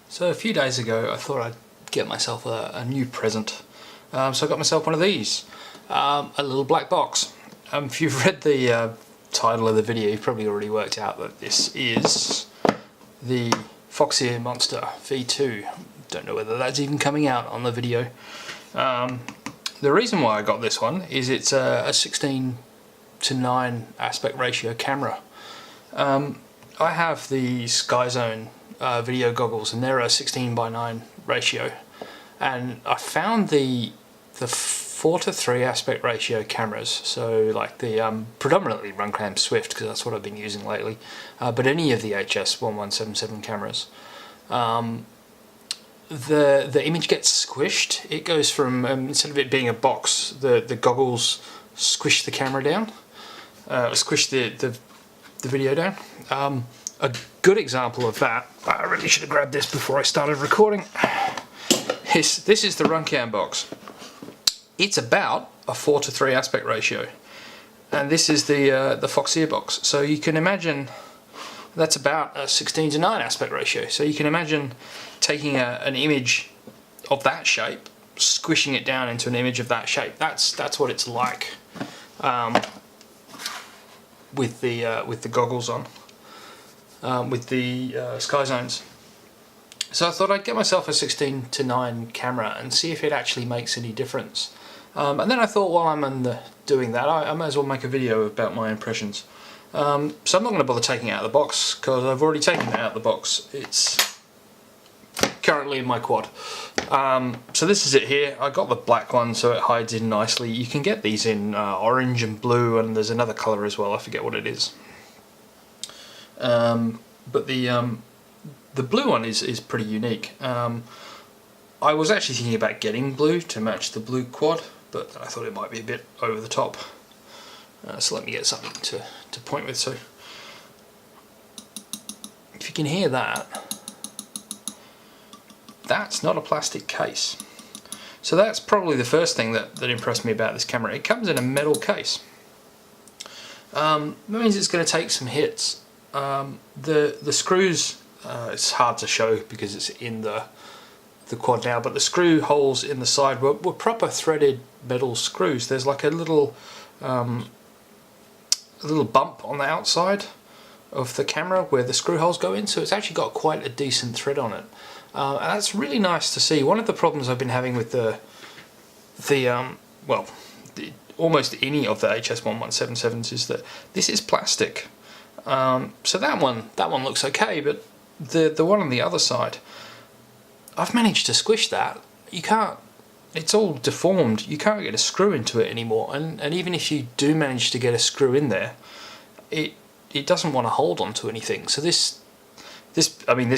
So a few days ago I thought I'd get myself a new present. So I got myself one of these, a little black box. If you've read the title of the video, you've probably already worked out that this is the Foxeer Monster V2. Don't know whether that's even coming out on the video. The reason why I got this one is it's a 16:9 aspect ratio camera. I have the SkyZone video goggles, and they're a 16:9 ratio, and I found the 4:3 aspect ratio cameras, so like the predominantly Runcam Swift, because that's what I've been using lately, but any of the HS1177 cameras, the image gets squished. It goes from instead of it being a box, the goggles squish the camera down, squish the video down. A good example of that, I really should have grabbed this before I started recording, this is the Runcam box. It's about a 4:3 aspect ratio, and this is the Foxeer box. So you can imagine that's about a 16:9 aspect ratio. So you can imagine taking an image of that shape, squishing it down into an image of that shape. That's what it's like with the goggles on, with the SkyZones. So I thought I'd get myself a 16:9 camera and see if it actually makes any difference. And then I thought, while I'm doing that, I might as well make a video about my impressions. So I'm not going to bother taking it out of the box, because I've already taken it out of the box. It's currently in my quad. So this is it here. I got the black one so it hides in nicely. You can get these in orange and blue, and there's another colour as well, I forget what it is. But the blue one is pretty unique. I was actually thinking about getting blue to match the blue quad, but I thought it might be a bit over the top. So let me get something to point with. So if you can hear that, that's not a plastic case. So that's probably the first thing that impressed me about this camera. It comes in a metal case. That means it's going to take some hits. The screws, it's hard to show because it's in the quad now, but the screw holes in the side were proper threaded metal screws. There's like a little bump on the outside of the camera where the screw holes go in, so it's actually got quite a decent thread on it, and that's really nice to see. One of the problems I've been having with almost any of the HS1177s is that this is plastic. So that one looks okay, but the one on the other side, I've managed to squish that. You can't, it's all deformed, you can't get a screw into it anymore, and even if you do manage to get a screw in there, it doesn't want to hold onto anything. So this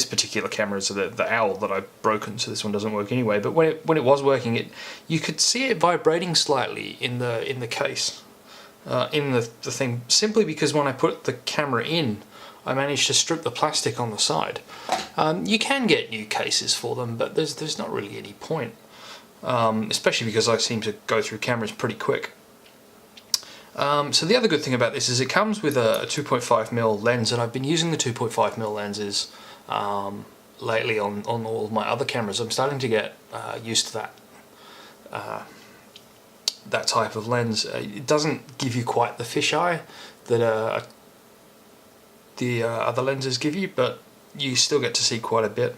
particular camera is the Owl that I've broken, so this one doesn't work anyway, but when it was working, you could see it vibrating slightly in the case, in the thing, simply because when I put the camera in, I managed to strip the plastic on the side. You can get new cases for them, but there's not really any point, especially because I seem to go through cameras pretty quick. So the other good thing about this is it comes with a 2.5mm lens, and I've been using the 2.5mm lenses lately on all of my other cameras. I'm starting to get used to that type of lens. It doesn't give you quite the fisheye that the other lenses give you, but you still get to see quite a bit.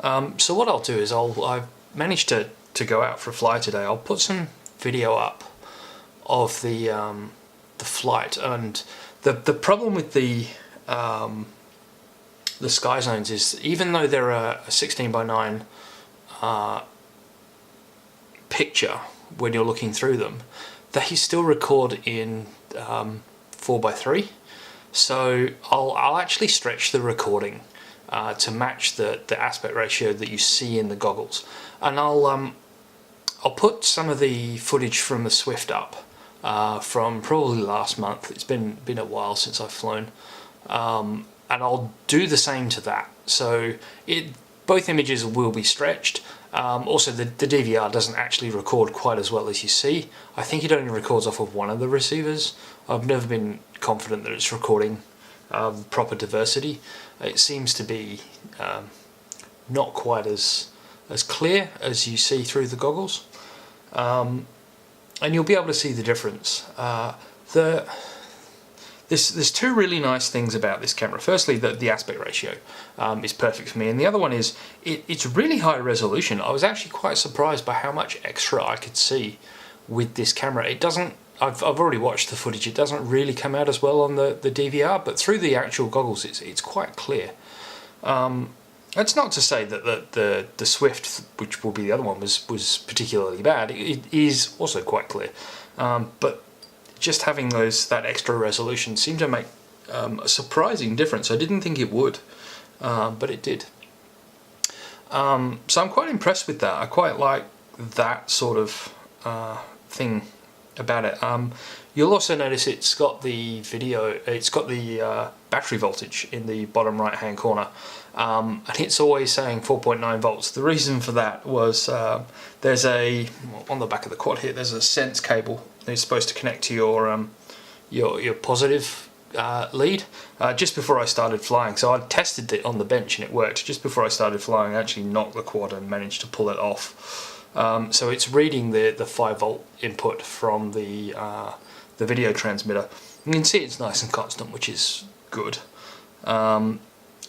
So what I'll do is I've managed to go out for a fly today. I'll put some video up of the flight, and the problem with the SkyZones is, even though they're a 16:9 picture when you're looking through them, they still record in 4:3. So I'll actually stretch the recording to match the aspect ratio that you see in the goggles, and I'll put some of the footage from the Swift up from probably last month. It's been a while since I've flown, and I'll do the same to that. So both images will be stretched. Also, the DVR doesn't actually record quite as well as you see. I think it only records off of one of the receivers. I've never been confident that it's recording proper diversity. It seems to be not quite as clear as you see through the goggles, and you'll be able to see the difference. There's two really nice things about this camera. Firstly, the aspect ratio is perfect for me, and the other one is it's really high resolution. I was actually quite surprised by how much extra I could see with this camera. It doesn't, I've already watched the footage, it doesn't really come out as well on the DVR, but through the actual goggles it's quite clear. That's not to say that the Swift, which will be the other one, was particularly bad. It is also quite clear, but just having that extra resolution seemed to make a surprising difference. I didn't think it would, but it did. So I'm quite impressed with that. I quite like that sort of thing about it. You'll also notice it's got the battery voltage in the bottom right hand corner, and it's always saying 4.9 volts. The reason for that was there's on the back of the quad here, there's a sense cable that's supposed to connect to your positive lead. Just before I started flying, so I tested it on the bench and it worked. Just before I started flying, I actually knocked the quad and managed to pull it off. So it's reading the 5 volt input from the video transmitter. You can see it's nice and constant, which is good.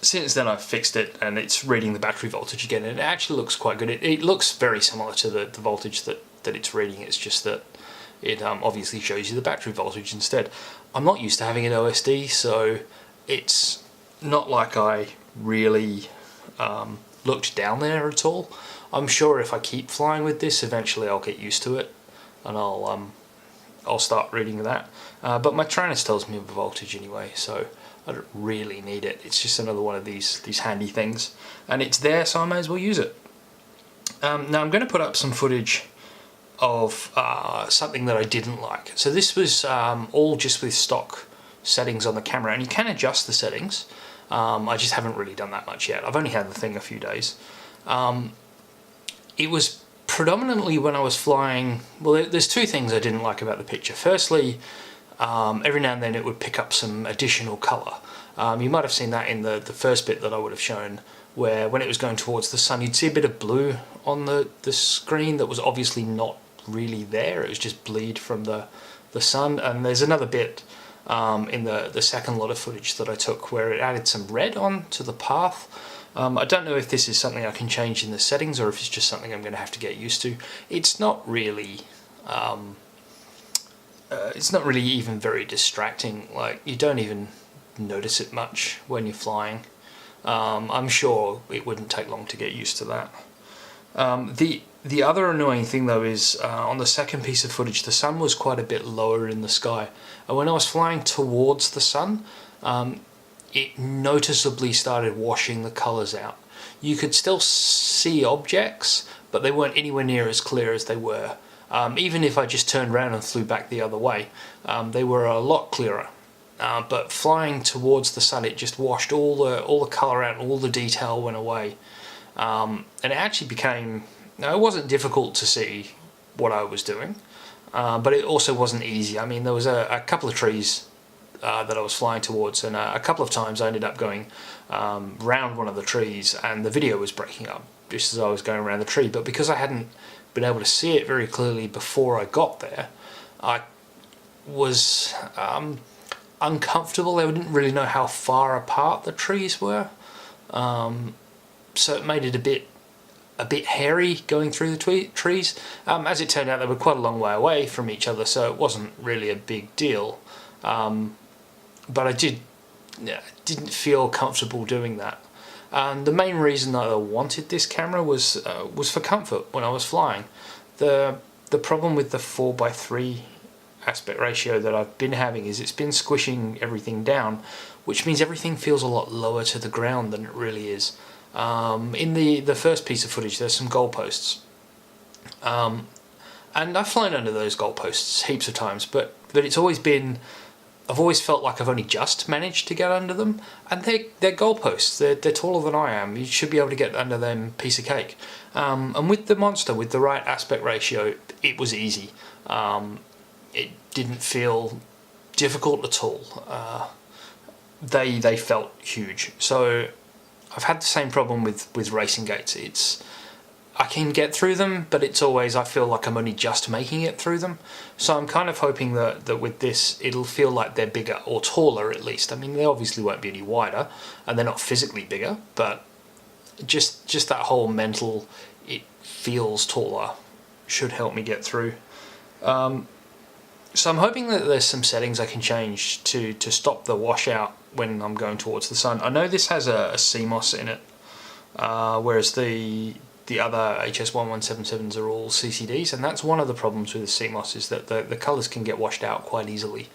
Since then I've fixed it and it's reading the battery voltage again, and it actually looks quite good. It looks very similar to the voltage that it's reading. It's just that it obviously shows you the battery voltage instead. I'm not used to having an OSD, so it's not like I really looked down there at all. I'm sure if I keep flying with this, eventually I'll get used to it and I'll start reading that. But my Taranis tells me the voltage anyway, so I don't really need it. It's just another one of these handy things, and it's there, so I may as well use it. Now I'm going to put up some footage of something that I didn't like. So this was all just with stock settings on the camera, and you can adjust the settings. I just haven't really done that much yet. I've only had the thing a few days. It was predominantly when I was flying. Well, there's two things I didn't like about the picture. Firstly, every now and then it would pick up some additional colour. You might have seen that in the first bit that I would have shown, where when it was going towards the sun, you'd see a bit of blue on the screen that was obviously not really there. It was just bleed from the sun. And there's another bit in the second lot of footage that I took where it added some red on to the path. I don't know if this is something I can change in the settings or if it's just something I'm going to have to get used to. It's not really even very distracting. Like, you don't even notice it much when you're flying. I'm sure it wouldn't take long to get used to that. The other annoying thing though is on the second piece of footage, the sun was quite a bit lower in the sky, and when I was flying towards the sun, it noticeably started washing the colours out. You could still see objects, but they weren't anywhere near as clear as they were. Even if I just turned around and flew back the other way, they were a lot clearer. But flying towards the sun, it just washed all the colour out, and all the detail went away. And it actually became, it wasn't difficult to see what I was doing, but it also wasn't easy. I mean, there was a couple of trees that I was flying towards, and a couple of times I ended up going round one of the trees, and the video was breaking up just as I was going around the tree. But because I hadn't been able to see it very clearly before I got there, I was uncomfortable. I didn't really know how far apart the trees were, so it made it a bit hairy going through the trees. As it turned out, they were quite a long way away from each other, so it wasn't really a big deal. But I didn't feel comfortable doing that. And the main reason that I wanted this camera was for comfort when I was flying. The problem with the 4:3 aspect ratio that I've been having is it's been squishing everything down, which means everything feels a lot lower to the ground than it really is. In the first piece of footage, there's some goalposts, and I've flown under those goalposts heaps of times, but it's always been, I've always felt like I've only just managed to get under them, and they're goalposts. They're taller than I am. You should be able to get under them piece of cake. And with the Monster, with the right aspect ratio, it was easy. It didn't feel difficult at all. They felt huge. So I've had the same problem with racing gates. I can get through them, but it's always, I feel like I'm only just making it through them. So I'm kind of hoping that with this, it'll feel like they're bigger, or taller at least. I mean, they obviously won't be any wider, and they're not physically bigger, but just that whole mental, it feels taller, should help me get through. So I'm hoping that there's some settings I can change to stop the washout when I'm going towards the sun. I know this has a CMOS in it, whereas the other HS1177s are all CCDs, and that's one of the problems with the CMOS, is that the colours can get washed out quite easily.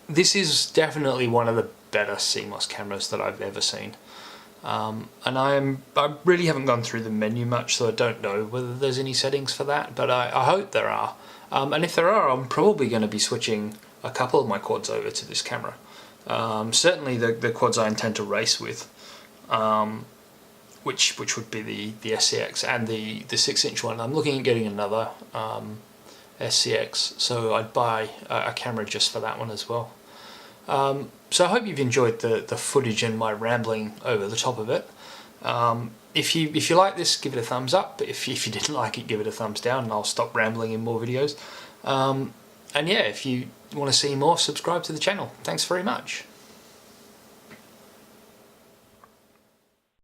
This is definitely one of the better CMOS cameras that I've ever seen. And I really haven't gone through the menu much, so I don't know whether there's any settings for that, but I hope there are. And if there are, I'm probably going to be switching a couple of my quads over to this camera. Certainly the quads I intend to race with, which would be the SCX and the 6-inch one. I'm looking at getting another SCX, so I'd buy a camera just for that one as well. So I hope you've enjoyed the footage and my rambling over the top of it. If you like this, give it a thumbs up. If you didn't like it, give it a thumbs down, and I'll stop rambling in more videos. And yeah, if you want to see more, subscribe to the channel. Thanks very much.